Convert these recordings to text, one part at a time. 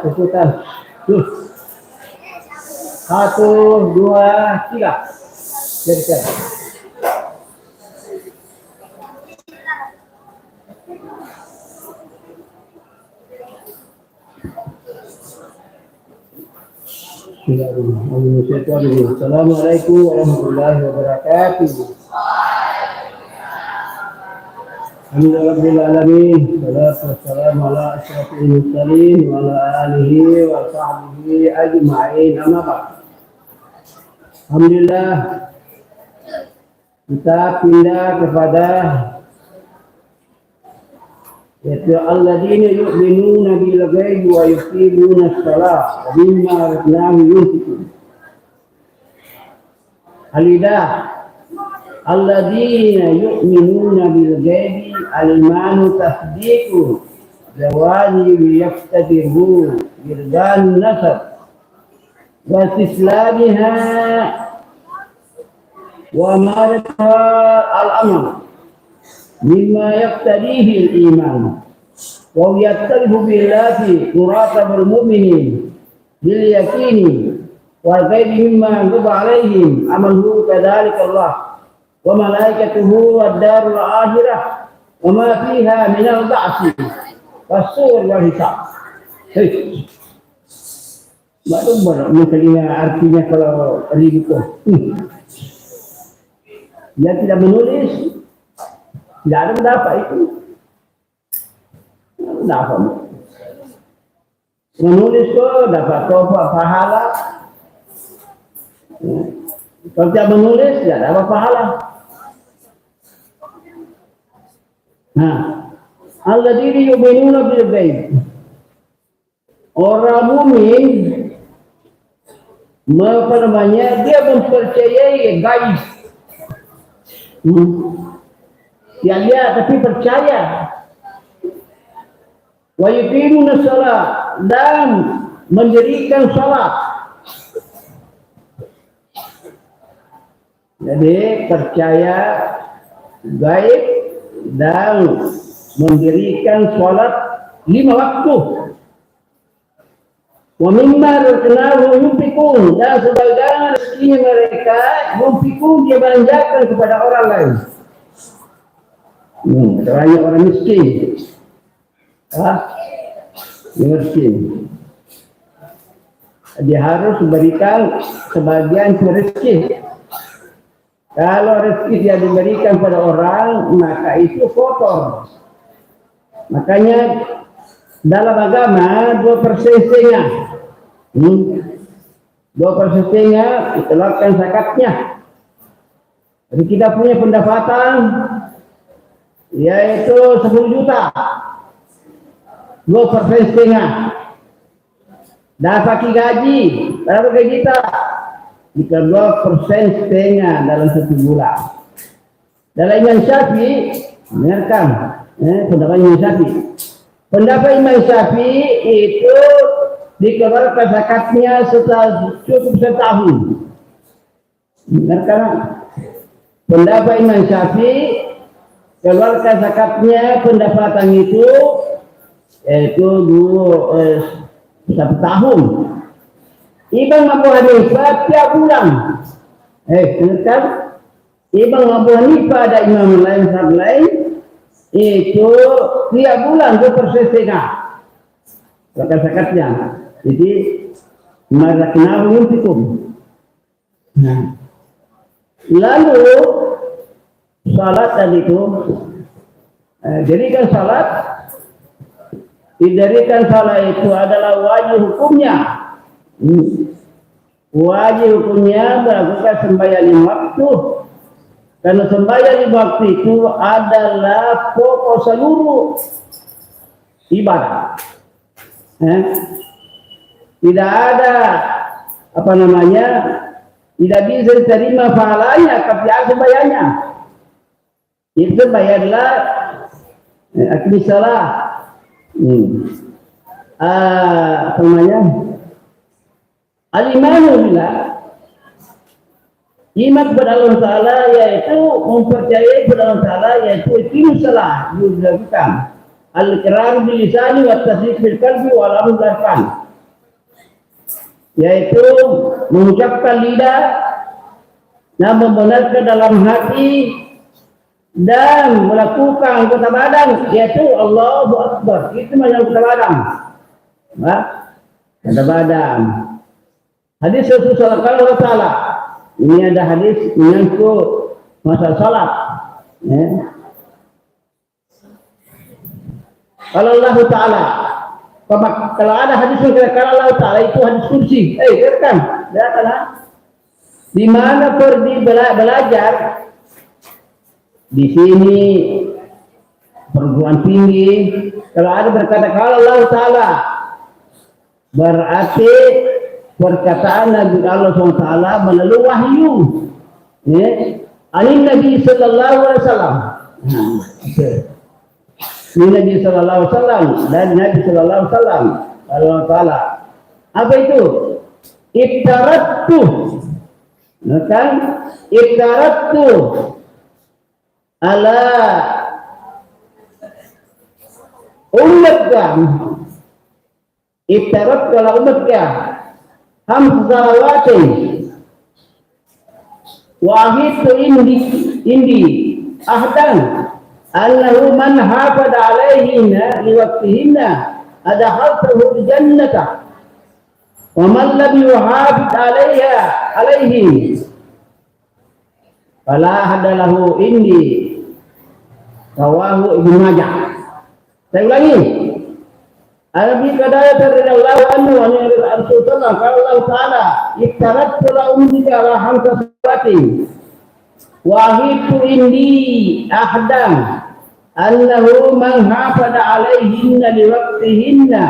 ikutan. Tuh. 1, 2, 3. Jadi saya. Assalamualaikum warahmatullahi wabarakatuh. Alhamdulillah alamin. Wassalamu ala asyrafil mursalin wa ala alihi wa sahbihi ajma'in. Amma ba'd. Alhamdulillah kita pindah kepada yaitu alladzina yu'minuna bil ghaibi wa yuqimuna shalah wa mimma razaqnahum yunfiqun. Alidah alladzina yu'minuna bil ghaibi al-imanu tasdiqu jawazi yaqtadiru birdan nasab wa istislamiha wa ma'rifa al-amr mimma yaqtadihi al-iman wa yattarifu billahi muratabul mu'minin bil yaqini wa ghaibi mimma ghaba alaihim amalu kadzalika Allah wa malaikatuhu wad darul akhirah wa ma fiha min al-ba'si was-sur wal hisab. Baru misalnya artinya kalau ribu dia tidak menulis, tidak ada pendapat itu. Dapat menulis kok dapat pahala. Kalau tidak menulis tidak dapat pahala. Nah, alladzina yu'minuna bil ghaib. Orang mukmin dia mempercayai gaib. Dia lihat tapi percaya. Wa yuqimuna shalah dan mendirikan salat. Jadi percaya gaib dan mendirikan salat 5 waktu. Wa mimma razaqnahum yunfiqun dan sebagian rezekinya mereka yunfiqun dia belanjakan kepada orang lain. Banyak orang miskin. Miskin. Dia harus memberikan sebagian rezeki. Kalau rezeki dia diberikan pada orang, maka itu kotor. Makanya dalam agama 2% setengah. 2% setengah dikeluarkan zakatnya. Jadi kita punya pendapatan yaitu 10 juta. 2% setengah. Dapat gaji, berapa gaji kita? Jika 2% setengah dalam 1 bulan. Dalam Imam Syafi'i, dengarkan, pendapat Imam Syafi'i. Pendapat Imam Syafi'i itu dikeluarkan zakatnya setelah cukup setahun. Dengarkan, pendapat Imam Syafi'i keluarkan zakatnya pendapatan itu yaitu 1 tahun. Imam Abu Hanifah tiap bulan. Dengarkan, Imam Abu Hanifah ada imam lain itu tiap bulan 2% setengah. Zakatnya. Jadi maraknahu yunfiqun. Nah. Lalu salat tadi itu jadikan salat didirikan salat itu adalah wajib hukumnya. Wajib hukumnya melakukan sembahyang 5 waktu. Karena sembahyang 5 waktu itu adalah pokok seluruh ibadah. Tidak ada tidak bisa diterima pahalanya tapi ada sembahyangnya. Itu bayarlah akmis salah. Al-imanu billah, iman kepada Allah Ta'ala yaitu mempercayai kepada Allah Ta'ala yaitu iqamus shalah dilakukan al-iqrar bil lisani wa tasdiq bil qalbi wal amal bil arkan. yaitu mengucapkan lidah dan membenarkan dalam hati dan melakukan anggota badan, yaitu Allahu Akbar. Itu macam anggota badan. Anggota badan. Hadis Rasulullah sallallahu alaihi wasallam. Ini ada hadis menyangkut masalah salat. Kalau Allah Ta'ala, kalau ada hadis yang kalau Allah Ta'ala itu hadis kursi. Lihatkan, di mana pergi belajar di sini perguruan tinggi. Kalau ada berkata kalau Allah Ta'ala, berarti perkataan Nabi Allah SWT melalui wahyu. Ani Nabi Sallallahu Alaihi Wasallam. Nabi Sallallahu Alaihi Wasallam dan Nabi Sallallahu Alaihi Wasallam Allah Taala. Apa itu? Iktaratu. Kan? Iktaratu ala ummatka. Iktaratu ala ummatka. Hamzalawatin. Wahid indi ahdan. Annahu man hafada alaihinna liwaqtihinna adkhaltahu al-jannata wa man lam yuhafid alaihi fala hadalahu indi rawahu Ibnu Majah. Saya ulangi. Abi Qatadah radhiyallahu anhu wa Rasulullah sallallahu ta'ala iktaratu la ummika ala hamsa salatin wahidu indi ahdan annahu man hafada alaihinna liwaqtihinna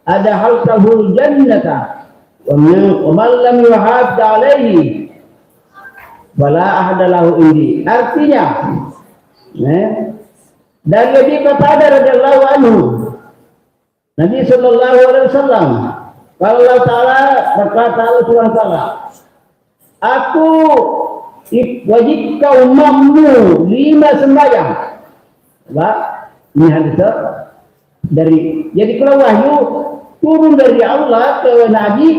adkhaltahu jannata wa man lam yuhafid alaihi fala ahdalahu indi. Artinya dari Abi Qatadah radhiyallahu anhu, Nabi sallallahu alaihi wasallam, Allah Ta'ala berkata, Allah Subhanahu wa ta'ala, aku wajibkan umatmu 5 sembahyang. Ini hadis dari, jadi kalau wahyu turun dari Allah ke Nabi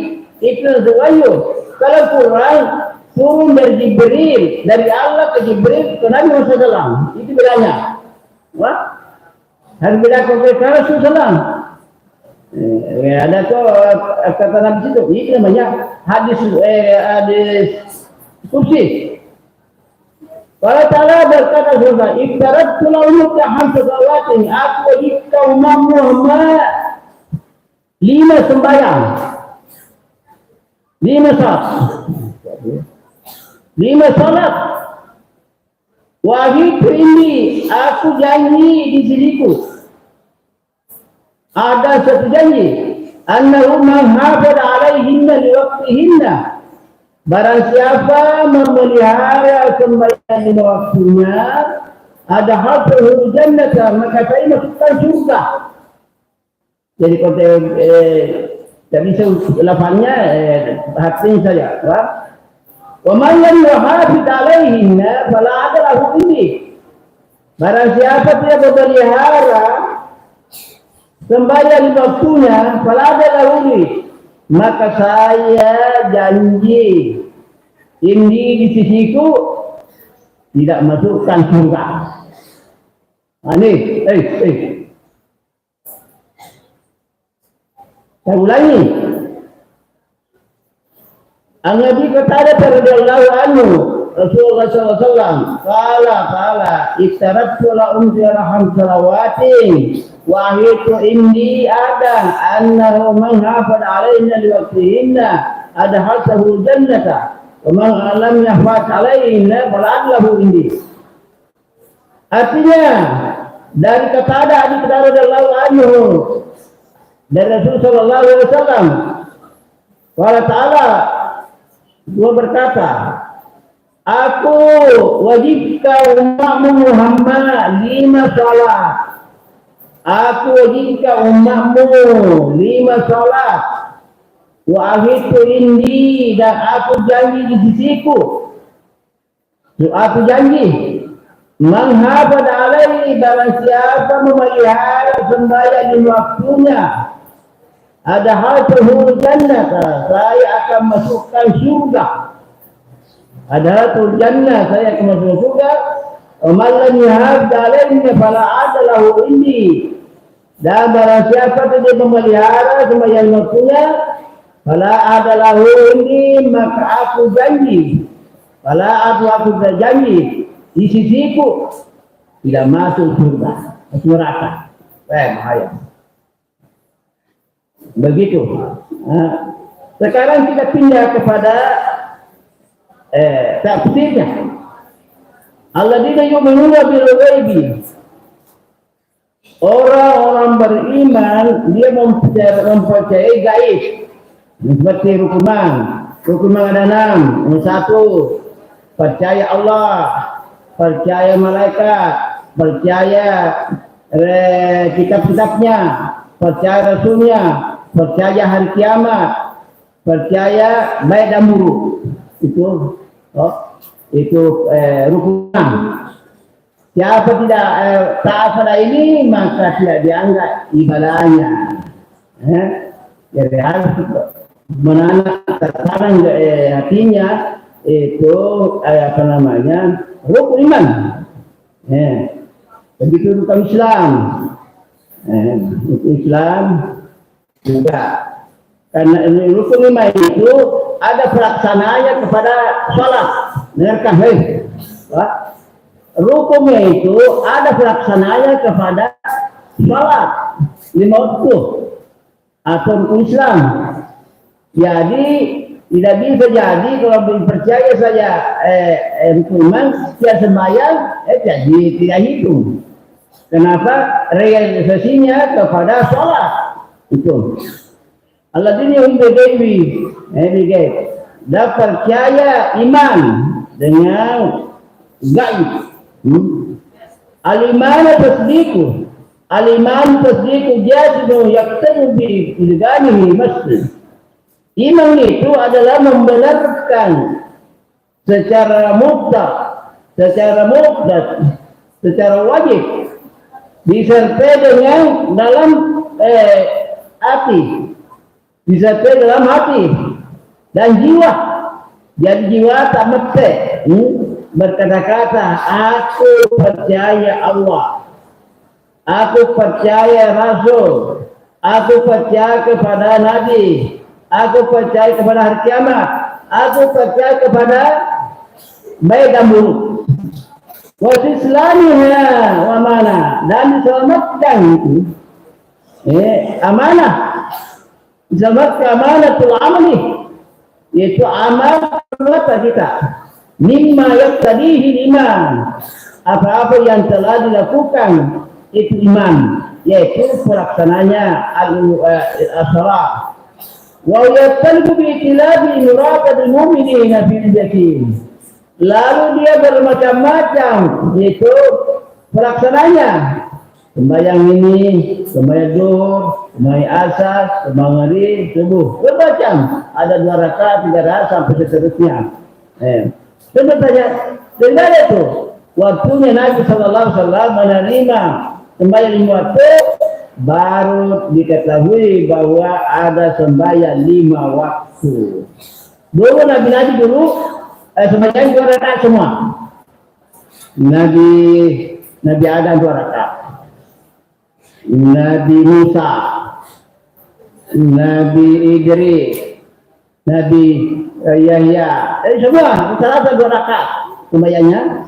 itu wahyu. Kalau Quran turun dari Jibril, dari Allah ke Jibril ke Nabi Muhammad SAW. Itu bedanya. Harus bedakan ke Rasulullah. Ada tuh kata Nabi itu. Ini namanya hadis kursi. Allah Ta'ala berkata surga, iktarat tulawmu hamsa salawatin, aku wajibkan umat Muhammad 5 sembahyang. 5 salat. Wahidu ini, aku janji di siniku. Ada satu janji. Annahu man hafada alaihinna liwaqtihinna. Barang siapa memelihara sembahyang lima waktunya, ada hadhul jannata, maka saya masukkan surga. Jadi kalau tidak bisa lafaznya hatinya saja. Wa man lam yuhafid alaihinna fala adalahu ini. Barang siapa tidak memelihara sembahyang lima waktunya, fala adalahu ini. Maka saya janji ini di sisiku tidak masukkan surga. Ini, saya ulangi. An-Nabi Qatadah radhiyallahu anhu, Rasulullah SAW, kala iktaratu la umziraham salawatin. Wahidu indi adam annahu man hafad alaina liwaqtihinna adkhaltahu jannata wa man lam yahfaz alaina faladlahu indi. Artinya dari kepada Abi Qatadah radhiyallahu anhu dari Rasul sallallahu alaihi wasallam, Allah Ta'ala berkata, aku wajibkan umat Muhammad 5 salat. Aku wajibkan umatmu 5 salat. Wa ahidu indi, dan aku janji di sisiku. Aku janji. Man hafad alaihi, barang siapa memelihara sembahyang di waktunya, Ada hal penghulu jannah, saya akan masukkan surga. Ada hal jannah, saya akan masukkan surga. Malam yahab dalilnya fala adalahu ini. Dan barang siapa tidak memelihara semua yang punya, fala adalahu ini, maka aku janji. Fala aku berjanji di sisiku tidak masuk surga, masuk neraka. Bahaya. Begitu. Sekarang kita pindah kepada tafsirnya. Alladzina yu'minuna bil ghaibi. Orang-orang beriman dia mempercayai gaib. Seperti rukuman. Rukuman ada 6. Yang 1, percaya Allah, percaya malaikat, percaya kitab-kitabnya, percaya rasulnya, percaya hari kiamat, percaya baik dan buruk. Itu rukunan. Siapa tidak taat pada ini maka tidak dianggap ibadahnya. Jadi harus menanam hatinya itu apa namanya rukun iman. Begitu rukun Islam. Islam juga karena ini rukun iman itu ada pelaksanaannya kepada sholat. Dengarkan, rukunnya itu ada pelaksanaannya kepada sholat 5 waktu atau rukun Islam. Jadi tidak bisa jadi kalau percaya saja rukun iman setiap sembahyang jadi tidak hitung. Kenapa? Realisasinya kepada sholat itu. Alladzina hum bi dan percaya iman dengan gaib. Al-iman tasdiqu. Al-iman tasdiqu jazimu yaqtadu bi ilganihi masjid. Iman itu adalah membenarkan secara mutlak, secara wajib disertai dengan dalam hati, disertai dalam hati dan jiwa. Jadi jiwa tak mesti berkata-kata aku percaya Allah, aku percaya Rasul, aku percaya kepada Nabi, aku percaya kepada hari kiamat, aku percaya kepada baik dan buruk. Wasislamiha wa mana, dan diselamatkan itu amanah, diselamatkan amanatul amali, yaitu amal kita. Mimma yaqtadihi iman, apa-apa yang telah dilakukan itu iman, yaitu pelaksananya as-salat. Wa yattalibu bi itilabi muraqabil mu'minina fil jannah. Lalu dia bermacam-macam, yaitu pelaksananya. Sembahyang ini, sembahyang zuhur, sembahyang asar, sembahyang maghrib, subuh, bermacam. Ada 2 rakaat, 3 rakaat sampai seterusnya. Tentu saja, dengan itu waktunya Nabi SAW menerima sembahyang 5 waktu, baru diketahui bahwa ada sembahyang 5 waktu. Dulu Nabi dulu sembahyang 2 rakaat semua. Nabi Adam 2 rakaat. Nabi Musa, Nabi Idris, Nabi Yahya, semua rata-rata 2 rakaat sembahyangnya.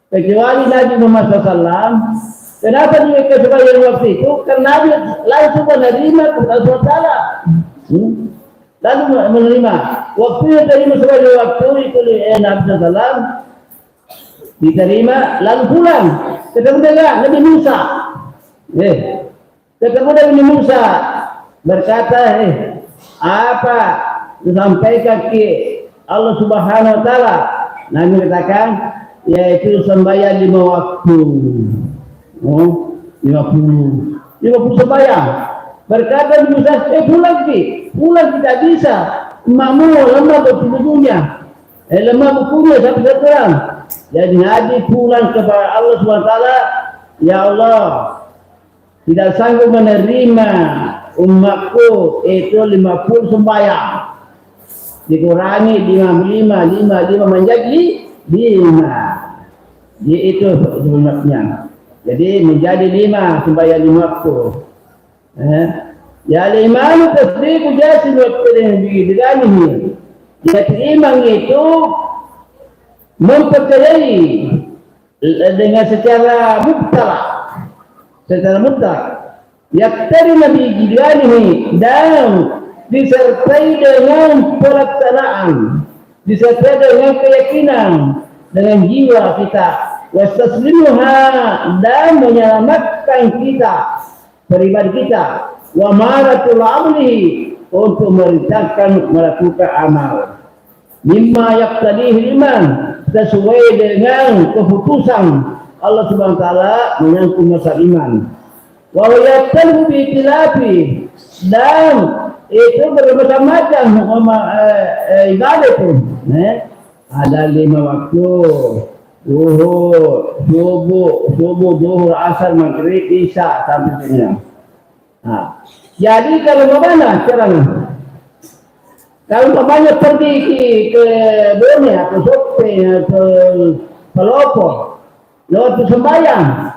Kecuali Nabi Muhammad SAW. Kenapa dia sembahyang waktu itu? Karena Nabi langsung menerima kepada Allah Taala. Lalu menerima waktu yang terima sembahyang waktu itu Nabi SAW diterima lalu pulang. Ketemu dengan Nabi Musa. Ketemu Nabi Musa berkata, apa disampaikan ke Allah Subhanahu Wa Taala? Nabi katakan, yaitu sembahyang 5 waktu. 50 sembahyang. Berkata Nabi Musa, pulang tidak bisa. Emakmu lemah bertubuhnya, lemah bukunya sampai sekarang. Jadi Nabi pulang kepada Allah Subhanahu Wa Taala, ya Allah, tidak sanggup menerima umatku itu 50 sembahyang. Dikurangi 5 menjadi 5. Jadi itu sebenarnya. Jadi menjadi 5 sembahyang 5 waktu. Ya al-iman tasdiqu jasim wa bidanihi. Jadi iman itu mempercayai dengan secara mutlak, yaktari nabi bidanihi, dan disertai dengan pelaksanaan, disertai dengan keyakinan, dengan jiwa kita, wastaslimuha, dan menyelamatkan kita, pribadi kita, wa maratul amli, untuk merintahkan melakukan amal, mimma yaqtadihi iman, sesuai dengan keputusan Allah Subhanahu wa taala menyangkut masalah iman. Wa yaqtalu bi tilafi, dan itu bermacam-macam ibadah itu. Ada 5 waktu, zuhur, subuh, zuhur, asar, maghrib, isya, sampai sini. Jadi kalau bagaimana caranya? Kalau bagaimana pergi ke Bone atau Sope atau Pelopor, lewat sembahyang,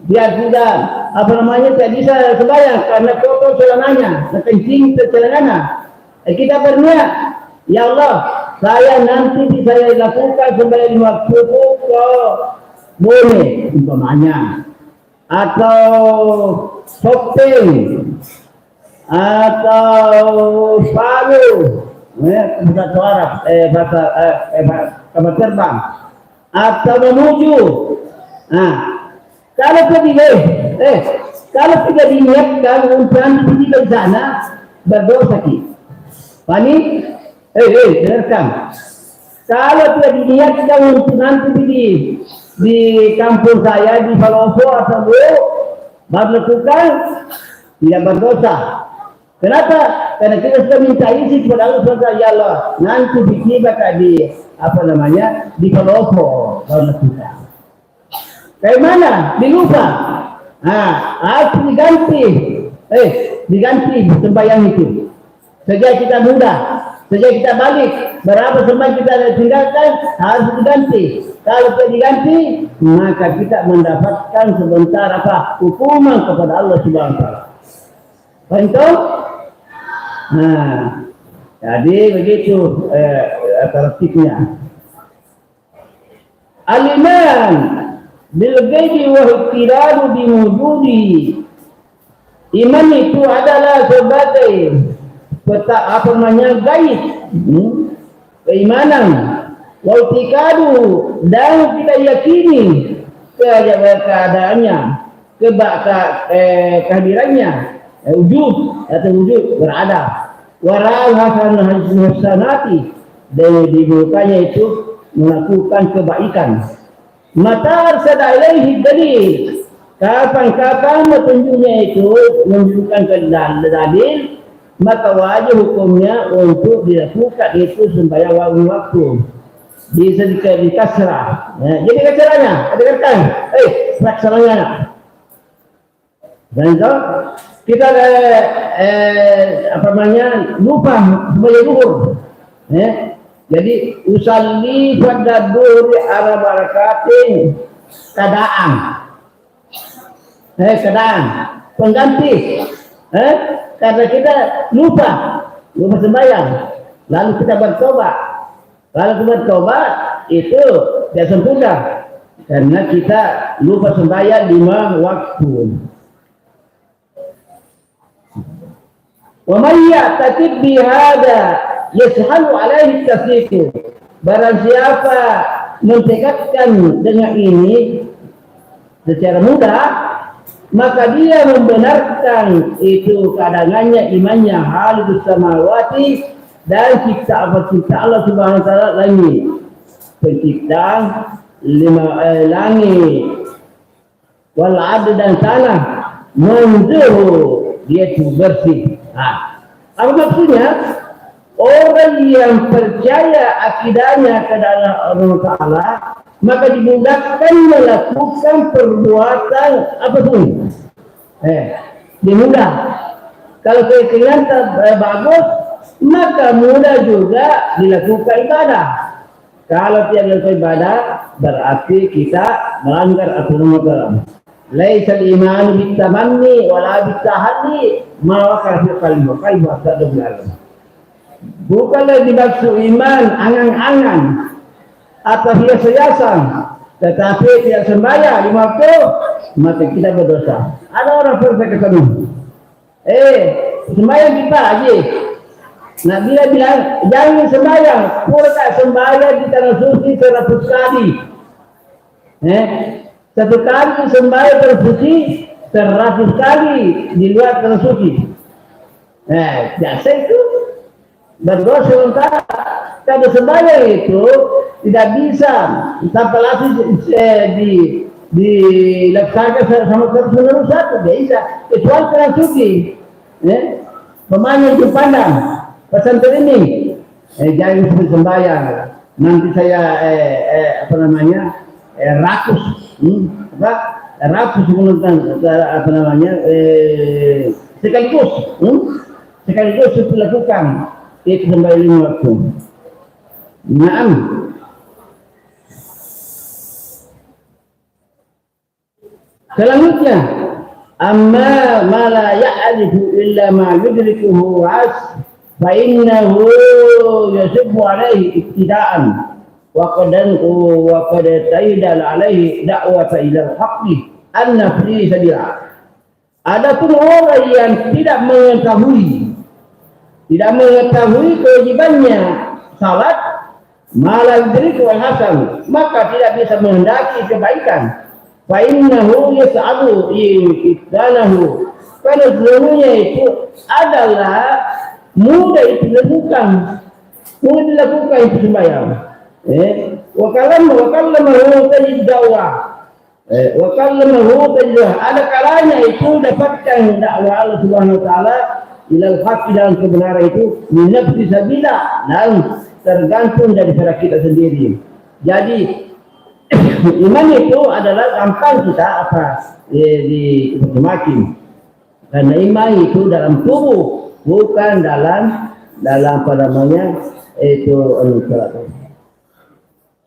dia tidak tidak bisa sembahyang karena kotor celananya, kencing celananya. Kita berniat, ya Allah, saya nanti bisa lakukan sembahyang 5 waktu ke Bone umpamanya, atau shopping, atau Palu, bahasa Arab, kapal terbang, atau menuju. Kalau tidak diniatkan untuk nanti di sana, berdosa kita. Pani, dengarkan. Kalau tidak diniatkan untuk nanti di kampung saya di Palopo atau melakukan, tidak berdosa. Kenapa? Karena kita sudah minta izin kepada Allah SWT, ya Allah, nanti ditiba di di Palopo baru lakukan. Kayak mana? Dilupa. Harus diganti sembahyang itu. Sejak kita muda, sejak kita balik, berapa sembahyang kita tinggalkan harus diganti. Kalau tidak diganti, maka kita mendapatkan sebentar hukuman kepada Allah Subhanahu wa taala. Paham? Jadi begitu tertibnya. Al-iman bil ghaibi wa iqradu bi wujudi. Iman itu adalah sebagai gaib, keimanan, wa iqradu, dan kita yakini keadaannya, kehadirannya, wujud atau wujud berada. Waral hasanati, dan dibukanya itu melakukan kebaikan. Mata arsada ilaihi dalil, kapan-kapan petunjuknya itu menunjukkan ke dalil, maka wajib hukumnya untuk dilakukan itu sembahyang waktu. Bisa dikasrah. Jadi caranya, dengarkan. Laksananya. Dan itu kita lupa sembahyang zuhur. Jadi usalli pada duri ala barakatin keadaan pengganti, karena kita lupa sembahyang, lalu kita bertobat. Itu tidak sempurna karena kita lupa sembahyang 5 waktu. Wa man ya'taqid bi hada yashalu alaihi tasdiqu. Barang siapa mentekadkan dengan ini secara mudah, maka dia membenarkan itu keadaannya, imannya halus samawati, dan cipta Allah Subhanahu wa taala langit, penciptaan 5 langit, wal ard, dan tanah, munzuh, dia itu bersih. Apa maksudnya? Orang yang percaya akidahnya kepada Allah Ta'ala, maka dimudahkan melakukan perbuatan apapun. dia mudah. Kalau keyakinan bagus, maka mudah juga dilakukan ibadah. Kalau tidak dilakukan ibadah, berarti kita melanggar aturan agama. Laisa al-iman bitamanni wala bitahalli ma waqara fi qalbi asadu bil. Bukanlah dimaksud iman angan-angan atau hias-hiasan, tetapi tidak sembahyang 5 waktu, maka kita berdosa. Ada orang berkata, sembahyang kita aja. Nah, dia bilang jangan sembahyang, pura sembahyang di tanah suci 100 kali. Satu kali sembahyang tanah suci 100 kali di luar tanah suci. Biasa itu berdosa sementara. Kalau sembahyang itu tidak bisa tanpa latih dilaksanakan sama terus satu, tidak bisa. Kecuali tanah suci. Pemain yang pandang pesantren ini, jangan sebut sembahyang. Nanti saya rakus, rakus sekaligus itu lakukan itu sembahyang 5 waktu. Naam. Selanjutnya, amma ma la ya'rifu illa ma yudrikuhu as fa innahu yasibbu alaihi ibtida'an wa qad taidal alaihi da'wata ila al-haqqi anna fi sabila. Adapun orang yang tidak mengetahui kewajibannya salat, malah yudriku al-hasan, maka tidak bisa menghendaki kebaikan. Fa innahu yas'alu iqdanahu, karena seluruhnya itu adalah mudah dilakukan itu sembahyang. Wa kallamahu tajid dakwah, wa kallamahu tajid, ada kalanya itu dapatkan dakwah Allah Subhanahu wa taala ilal haqq, dalam kebenaran itu min nafsi sabila, dan tergantung daripada kita sendiri. Jadi iman itu adalah gampang kita dimakin, karena iman itu dalam tubuh, bukan dalam itu salat.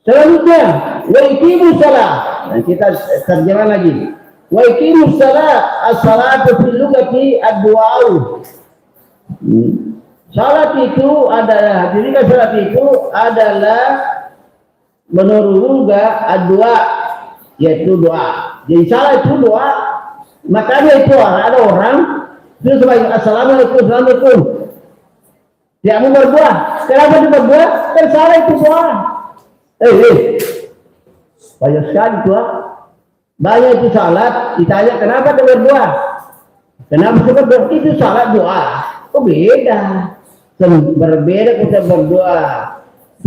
Selanjutnya, wa iqimus shalah. Nah, kita terjemah lagi. Wa iqimus shalah, as-salatu fil lughati ad-du'a. Salat itu adalah, dirikan salat itu adalah menurut lugah doa, yaitu doa. Jadi salat itu doa. Makanya itu ada orang terus sebagai assalamualaikum, tidak mau berdoa. Kenapa dia berdoa? Kan salat itu doa. Banyak sekali doa. Banyak itu salat. Ditanya kenapa dia berdoa? Kenapa dia berdoa? Itu salat doa. Oh beda. Berbeda kita berdoa.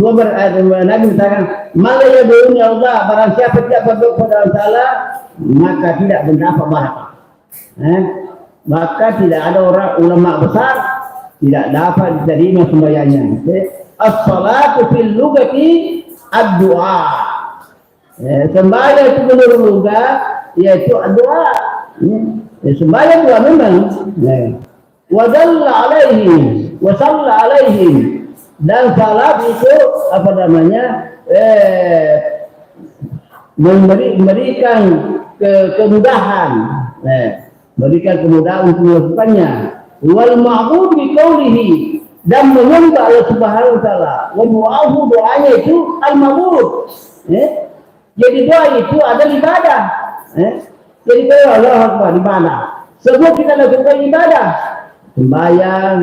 Nabi mengatakan, "Mala yad'uni Allah, barang siapa tidak berdoa kepada Allah, maka tidak mendapat barokah." Maka tidak ada orang ulama besar tidak dapat diterima sembahyangnya. As-salatu fil lughati ad-du'a. Sembahyang itu menurut lugah yaitu doa. Sembahyang doa memang. Wa dalla alaihi wa shalla alaihi, dan salat itu memberikan kemudahan, memberikan kemudahan untuk melakukannya. Wal ma'bud bi qawlihi, dan menyembah Allah Subhanahu wa taala. Wa du'ahu, doanya itu al-ma'bud. Jadi doa itu adalah ibadah. Jadi kalau Allah Akbar ibadah. Sebelum kita lakukan ibadah, sembahyang,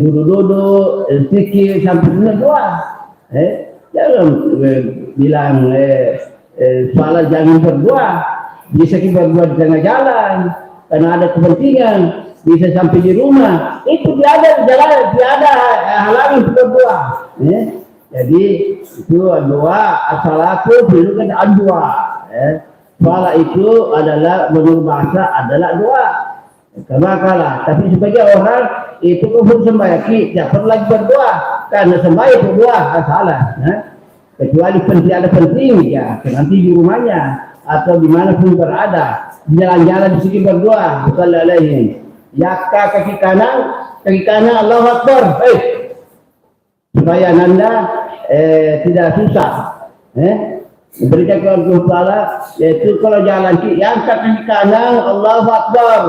duduk-duduk, zikir sampai benar doa. Jangan bilang salat jangan berdoa. Bisa kita berdoa di tengah jalan karena ada kepentingan. Bisa sampai di rumah. Itu tiada jalan, tiada halangan untuk berdoa. Jadi itu doa, as-salatu itu kan doa. Salat itu adalah menurut bahasa adalah doa. Kalah. Tapi sebagai orang itu kufur sembahyang, tidak perlu lagi berdoa karena sembahyang berdoa salah. Kecuali penting ada penting ya, nanti di rumahnya. atau dimanapun berada, jalan-jalan di sini berdoa, sallallahu alaihi. Yakka kaki kanan Allahu Akbar. Supaya Anda tidak susah. Berikan kepada Allah Taala, yaitu kalau jalan kiri, yang kaki kanan Allahu Akbar,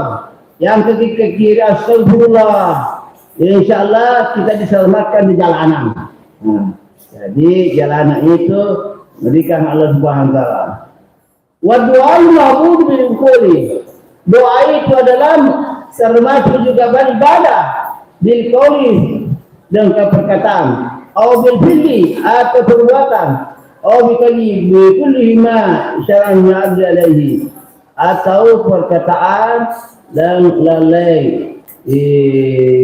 yang kaki ke kiri Astagfirullah. InsyaAllah kita diselamatkan di jalanan. Jadi jalanan itu berikan Allah Subhanahu Wa Taala. Wa du'al ma'bud bil qawli. Doa itu adalah termasuk juga beribadah bil qawli dengan perkataan, atau bil fi'li atau perbuatan, atau bi kulli ma syara'na alaihi, atau perkataan dan lalai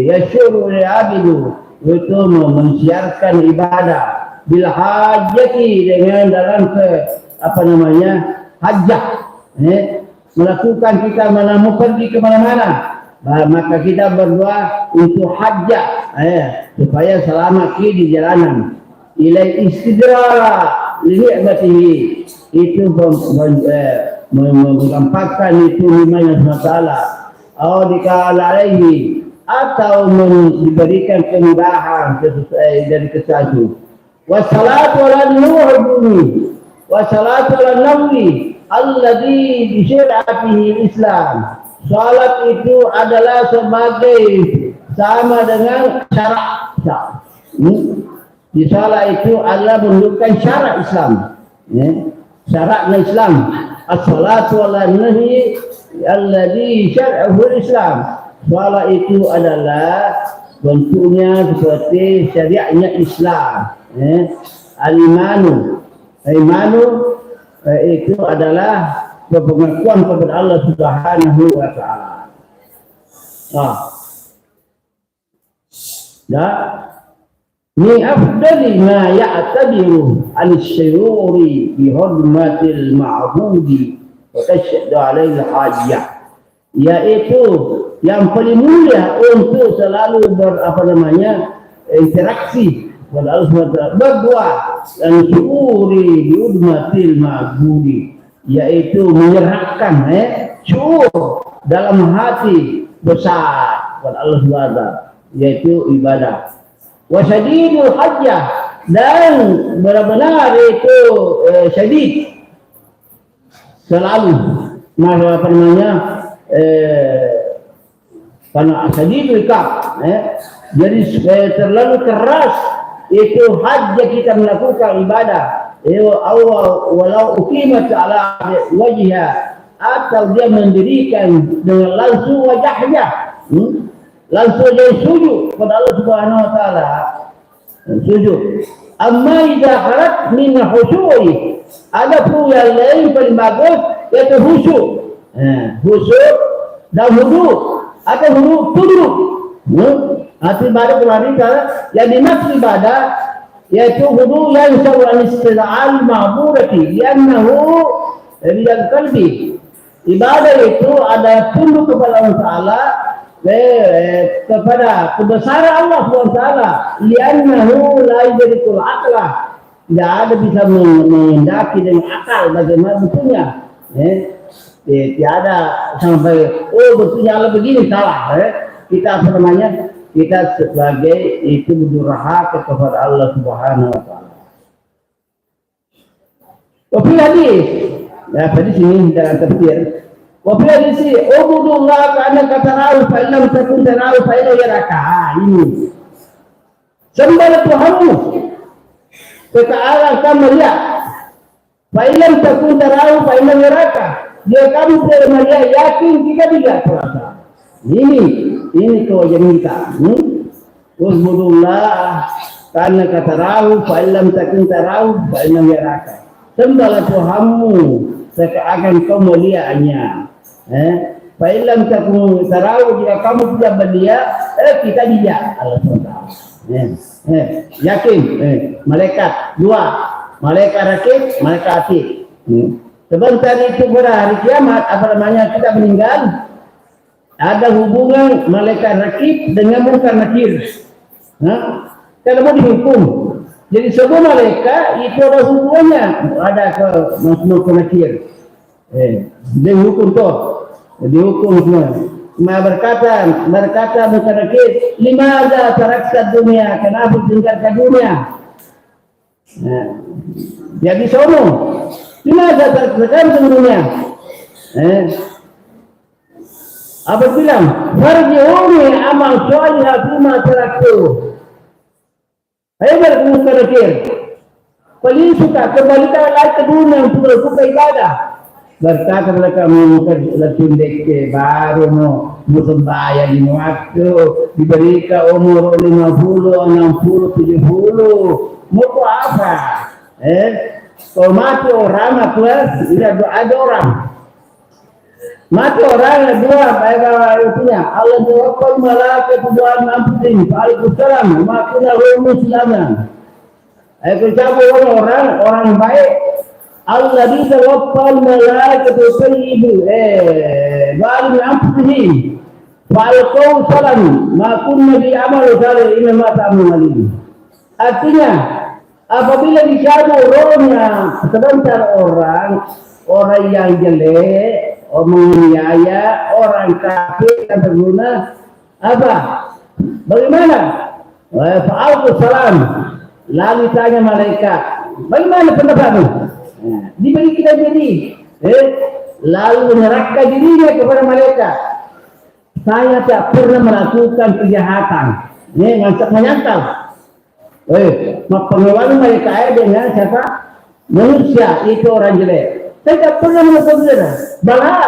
yasyuru al-abidu itu mensiarkan ibadah bil hajati dengan dalam hajah, melakukan kita mau pergi ke mana-mana, maka kita berdoa untuk hajah, supaya selamat di jalanan. Ilai istidrar li'ibatihi, itu mengampakkan itu nimanya SWT, atau dikalaihi, atau diberikan kemudahan dari kesatu. Wassalatu ala nuhuduni, wassalatu ala nabi alladhi bisyara'atihi Islam. Salat itu adalah sebagai sama dengan syarat. Di salat itu adalah menunjukkan syarat Islam. Syaratnya Islam. As-salatu ala nabi alladhi syara'ahu Islam. Salat itu adalah bentuknya seperti syariatnya Islam. Al-imanu itu adalah pengakuan kepada Allah Subhanahu Wa Taala. Min afdali ma ya'tabiru al-syururi bi hurmatil ma'budi wa tashhadu alaihi al-hajjah, yaitu yang paling mulia untuk selalu interaksi kepada Allah SWT, berdoa dan syuri biudmatil ma'budi, yaitu menyerahkan syur dalam hati besar kepada Allah SWT, yaitu ibadah. Wasyadidul hajjah, dan benar-benar itu syadid, selalu syadidul iqab, jadi terlalu keras itu hajjah kita melakukan ibadah. Allah walau uqimat ala wajhiha, atau dia mendirikan dengan langsung wajahnya, langsung dia sujud kepada Allah Subhanahu Wa Taala, sujud. Amma idza kharat min khusyu'i, ada pun yang lain paling bagus yaitu khusyuk. Khusyuk dan wudu atau wudu tunduk. Arti ibadah kemarin yang dimaksud ibadah yaitu wudu yang syar'an istila'al ma'budati li'annahu ridal qalbi. Ibadah itu ada tunduk kepada Allah Ta'ala, kepada kebesaran Allah SWT, li'annahu la yudrikul aqla, tidak ada bisa mengendaki dengan akal bagaimana bentuknya. Tiada sampai bentuknya Allah begini, salah. Kita kita sebagai itu berdurhaka kepada Allah Subhanahu Wa Taala. Wafi hadis, pada sini dalam tafsir. Wafi hadis, ubudullah karena kata rawi, fa'ilam takun tarawi fa'ilam yaraka. Ini sembahlah Tuhanmu sekarang kamu melihat. Fa'ilam takun tarawi fa'ilam yaraka. Jika kamu tidak melihat, yakin jika tidak terasa. Ini kewajiban kita. Ubudullah karena kata rawi, fa'ilam takun tarawi fa'ilam yaraka. Sembahlah Tuhanmu seakan kau melihatnya. Fa'ilam takun tarawi, jika kamu tidak melihat, kita lihat Allah SWT. Yakin. Malaikat dua, malaikat rakib, malaikat atid. Sebentar itu pada hari kiamat, kita meninggal, ada hubungan malaikat rakib dengan munkar nakir. Kalau mau dihukum, jadi semua malaikat itu ada hubungannya, ada ke munkar nakir. Dihukum tuh, dihukum semua. Berkata mutanakir, limaza tarakta dunia, kenapa tinggalkan dunia? Jadi sono, limaza tarakta dunia? Apa bilang? Farji'uni amal salihah fima taraktu. Ayo mutanakir, paling suka kembalikan lagi ke dunia untuk berbuka ibadah. Berkata mereka letundek baru mau sembahyang di waktu diberikan umur 50, 60, 70 mau apa? Kalau mati orang plus tidak ada orang mati orang dua baik punya Allah jawab malaikat Tuhan ampunin Waalaikumsalam makna musliman. Kerja orang baik Allah bisa waffal malaikat sayyidu zalim anfusihim wa'alqaw salam ma kunna bi'amal salih inna ma ta'amalin. Artinya apabila dicabu rohnya sebentar orang yang jelek, menganiaya, orang kafir yang berguna apa? Bagaimana? Fa'alqaw salam lalu tanya malaikat bagaimana pendapatmu? Diberi kita jadi lalu menyerahkan dirinya kepada malaikat. Saya tak pernah melakukan kejahatan, menyangkal. Pengeluaran mereka dengan siapa? Manusia itu orang jelek. Saya tak pernah melakukan kejahatan. Bala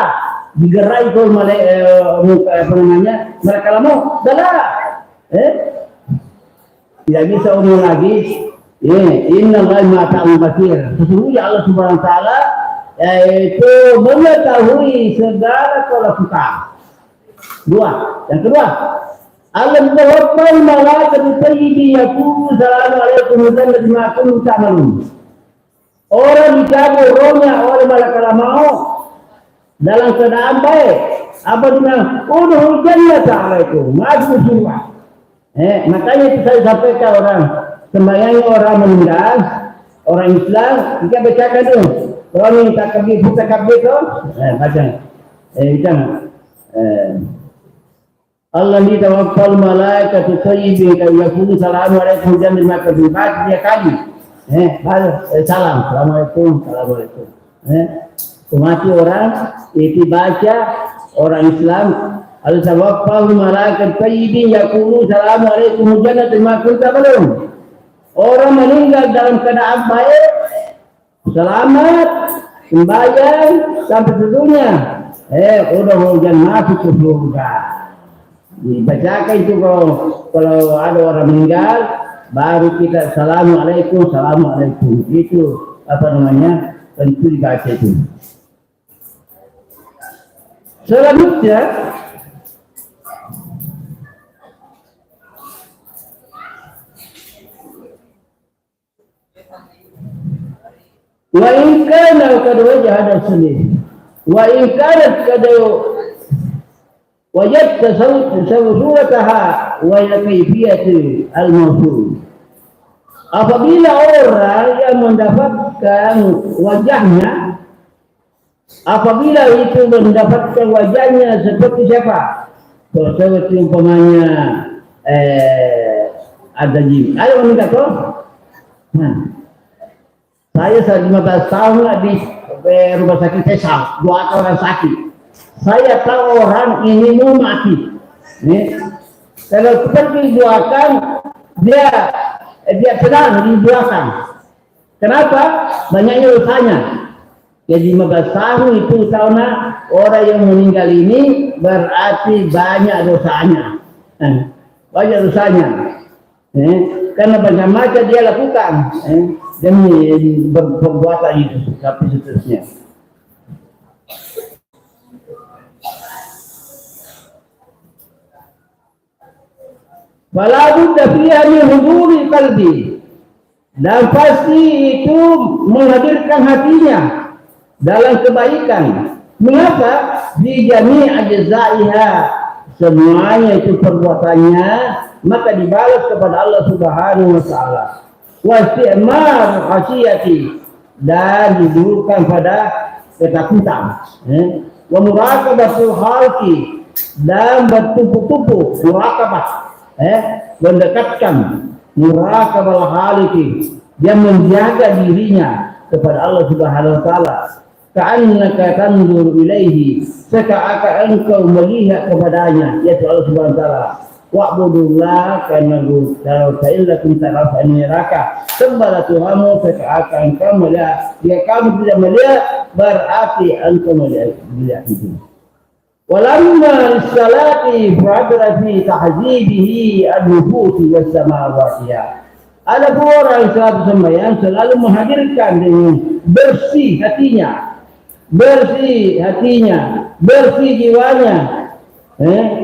digerai oleh mereka lama. Bala, tidak bisa umum lagi. Inna Allah maha ta'lam basir. Sesungguhnya Allah Subhanahu wa taala itu mengetahui segala kelakuan. Yang kedua, Allah tawakkal malaikat tayyibin yaqulu salamu alaikum wa rahmatullahi wa orang dicabut rohnya oleh malaikat mau dalam keadaan baik. Apa dia? Udhul jannata alaikum. Masuk surga. Makanya itu saya sampaikan orang sembahyang orang meninggal, orang Islam, kita bacakan dulu. Kalau ini takbir tu, baca. Jangan. Allah ni tawakkal malaikat tayyibin yaqulu salamu alaikum jannatin makdum. Baca dia kali. Salam. Assalamualaikum. Mati orang itu baca orang Islam. Allah tawakkal malaikat tayyibin yaqulu salamu alaikum jannatin makdum. Orang meninggal dalam keadaan baik, selamat, sembahyang sampai dunia. Udah hujan masuk ke surga. Dibacakan itu kalau ada orang meninggal, baru kita assalamualaikum. Itu apa namanya? Tentu dibaca itu. Selanjutnya, wa in kana qad wajada sunnah wa in kanat qad wajadta surataha wa kayfiyat al-mawsul. Apabila orang yang mendapatkan wajahnya, apabila itu mendapatkan wajahnya seperti siapa? Seperti umpamanya ada jin. Ada wanita tuh? Saya 15 tahun di rumah sakit saya doakan orang sakit. Saya tahu orang ini mau mati. Kalau seperti doakan, dia tenang didoakan. Kenapa? Banyaknya dosanya. Jadi 15 tahun itu tahunnya orang yang meninggal ini berarti banyak dosanya. Banyak dosanya. Karena banyak macam dia lakukan. Demi perbuatan itu, tapi seterusnya. Walaupun fiha min huduri qalbi, dan pasti itu menghadirkan hatinya dalam kebaikan. Mengapa? Di jami' ajzaiha, semuanya itu perbuatannya maka dibalas kepada Allah Subhanahu wa taala. Wastimar khasiyati, dan didulukan pada ketakutan. Wa muraqabatul khalqi, dan bertumpu-tumpu muraqabah, mendekatkan muraqabal khaliqi, dia menjaga dirinya kepada Allah Subhanahu wa taala. Ka'annaka tanzur ilaihi, seakan engkau melihat kepadanya, yaitu Allah Subhanahu wa taala. Wa'budullah kanahu ta'allakum ta'rafani raka, sembahlah Tuhanmu seakan engkau melihat. Jika kamu tidak melihat, berarti engkau melihat itu. Walamma salati fa'adra fi tahzibihi an-nufusi was samawati. Ada orang saat sembahyang selalu menghadirkan dengan bersih hatinya, bersih jiwanya,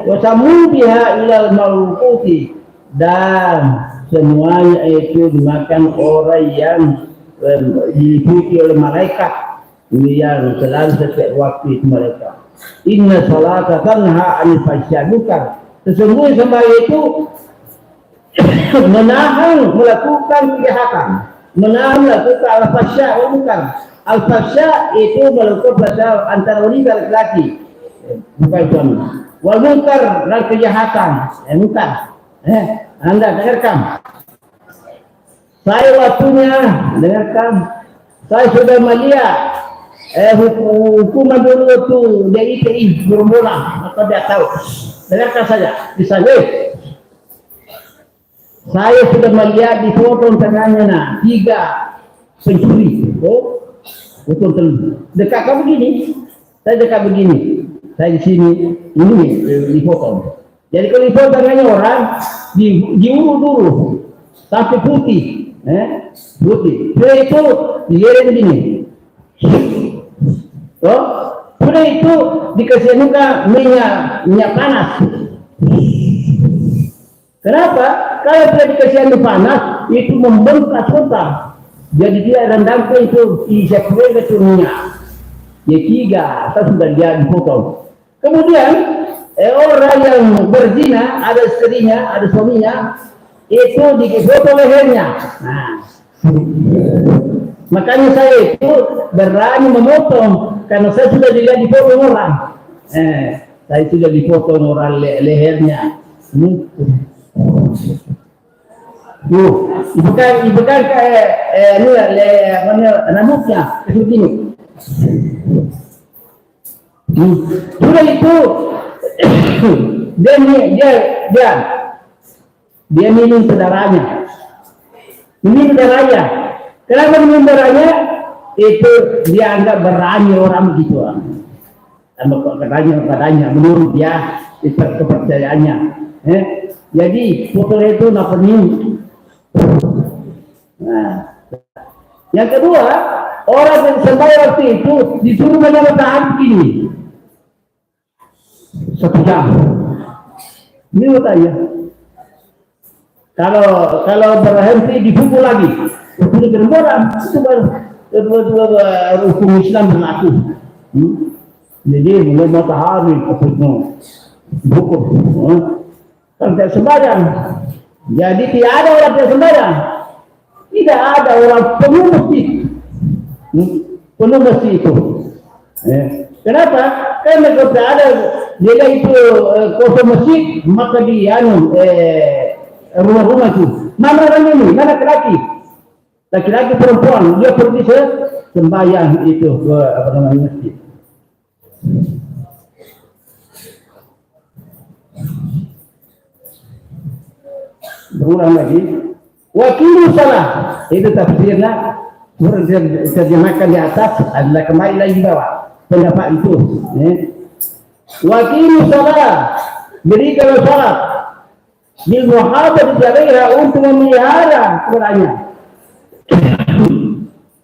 wasamu biha ilal malukuti, dan semuanya itu dimakan orang yang diikuti oleh malaikat yang selalu setiap waktu itu mereka. Inna salata tanha anil fahsya'i munkar. Sesungguhnya sembahyang itu menahan melakukan kejahatan, menahan melakukan al-fahsya' wa munkar. Al-fahsya' itu melakukan pasal antara wanita dan laki-laki, bukan suami. Wal munkar, dan kejahatan, munkar. Anda dengarkan. Saya waktunya dengarkan. Saya sudah melihat hukuman dulu itu DITI bermula, atau dia tahu. Dengarkan saja, misalnya saya sudah melihat di foto tengahnya 3 pencuri. Betul dekat kamu begini, saya dekat begini, saya di sini, ini di foto. Jadi kalau di foto tengahnya orang diurut dulu sampai putih, putih. Sudah itu dia begini. Sudah itu dikasih muka minyak panas. Kenapa? Kalau tidak dikasih minyak panas, itu membengkak-bengkak. Jadi dia rendangkan itu isapnya ke minyak. Ya 3, saya sudah lihat di foto. Kemudian orang yang berzina, ada istrinya, ada suaminya, itu difoto lehernya. Nah, makanya saya itu berani memotong karena saya sudah dilihat di foto orang. Saya sudah dipoto orang lehernya. Bukan kayak rambutnya seperti ini. Sudah itu dia minum darahnya. Kenapa minum darahnya? Itu dia anggap berani orang begitu. Katanya menurut dia itu kepercayaannya. Jadi foto itu nak pening. Nah, yang kedua, orang yang sembahyang waktu itu disuruh menyalakan begini 1 jam. Ini bertanya. Kalau berhenti dipukul lagi, itu geremboran. Itu baru hukum Islam berlaku. Jadi mulai matahari pupuknya dipukul. Tidak sembahyang. Jadi tidak ada orang yang sembahyang. Tidak ada orang penuh masjid. Penuh masjid itu. Kenapa? Karena kalau tidak ada dia itu kosong masjid, maka di rumah-rumah itu. Mana orang ini? Mana laki-laki? Laki-laki perempuan, dia pergi sembahyang itu ke masjid. Berulang lagi. Wakilu salah. Itu tafsirnya. Terjemahkan di atas adalah kembali lagi di bawah. Pendapat itu. Wakilu salah. Jadi kalau salat bil muhabbati jariha untuk memelihara kepadanya.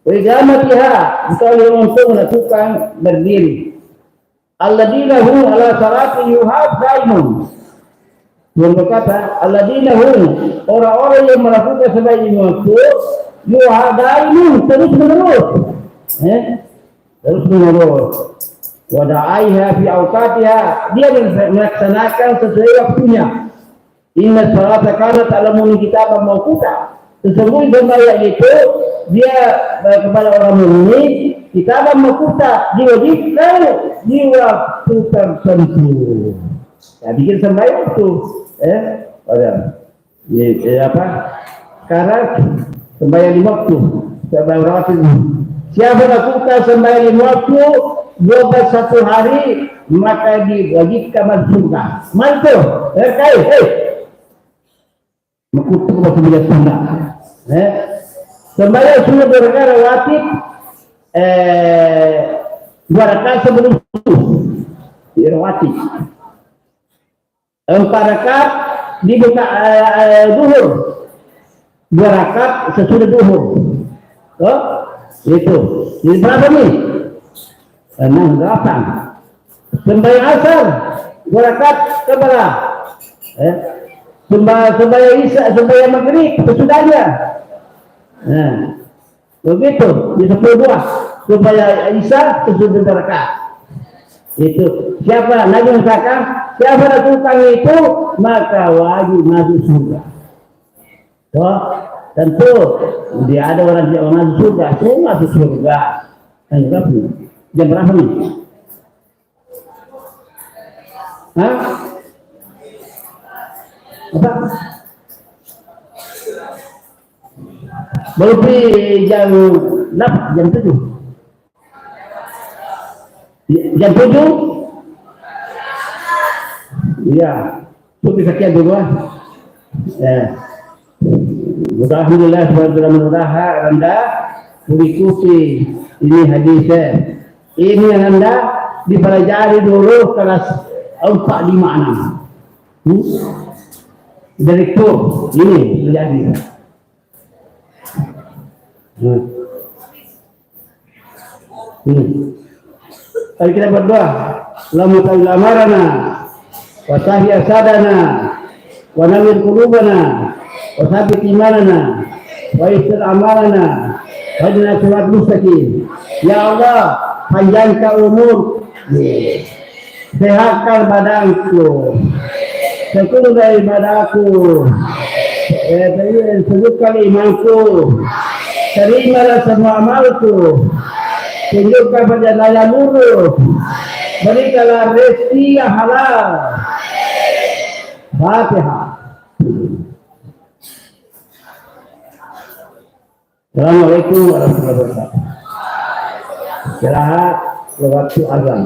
Wijamatiha kalau untuk melakukan berdiri. Alladzina hum ala salati yuhafizun. Yang berkata, alladzina hum, orang-orang yang melakukan sebaik waktu, yuhadainun, terus menerus. Terus menerus. Wada'aiha fi awqatiha, dia melaksanakan sesuai waktunya. Inna salata kanat ala mu'min kitab mawquta. Sesungguhnya sembahyang itu dia kepada orang mukmin kita mengkuta diwajibkan di waktu tertentu. Ya, bikin sembahyang itu, apa? Karena sembahyang di waktu, sembahyang rawatib. Siapa lakukan sembahyang di waktu 21 hari maka diwajibkan masuk surga. Mantul, mengkutuk waktu bila sunnah. Sembahyang sunnah berkara rawatib 2 rakaat sebelum subuh rawatib. 4 rakaat di buka zuhur, 2 rakaat sesudah zuhur. Itu. Jadi berapa nih? 6, 8. Sembahyang asar 2 rakaat keberapa? Sembahyang isya, sembahyang maghrib sesudahnya. Begitu di 10 sembahyang isya sesudah 2 rakaat. Itu siapa Nabi mengatakan siapa lakukan itu maka wajib masuk surga. Tentu dia ada orang yang masuk surga, semua masuk surga. Jam berapa nih? Apa? Baru jam 6, jam 7. Jam 7? Iya, itu sekian dulu. Alhamdulillah mudah-mudahan Anda mengikuti ini hadisnya. Ini yang Anda dipelajari dulu kelas 4, 5, 6. Direktur ini menjadi. Mari kita berdoa. Allahumma ta'ala amarana wa tahya sadana wa nawwir qulubana wa thabbit imanana wa yassir amalana wa hdina siratal mustaqim. Ya Allah, panjangkan umur, sehatkan badanku, sempurna ibadahku, sejukkan imanku, terimalah semua amalku, tunjukkan perjalanan lurus, berikanlah rezeki yang halal. Fatihah. Assalamualaikum warahmatullahi wabarakatuh. Istirahat waktu azan.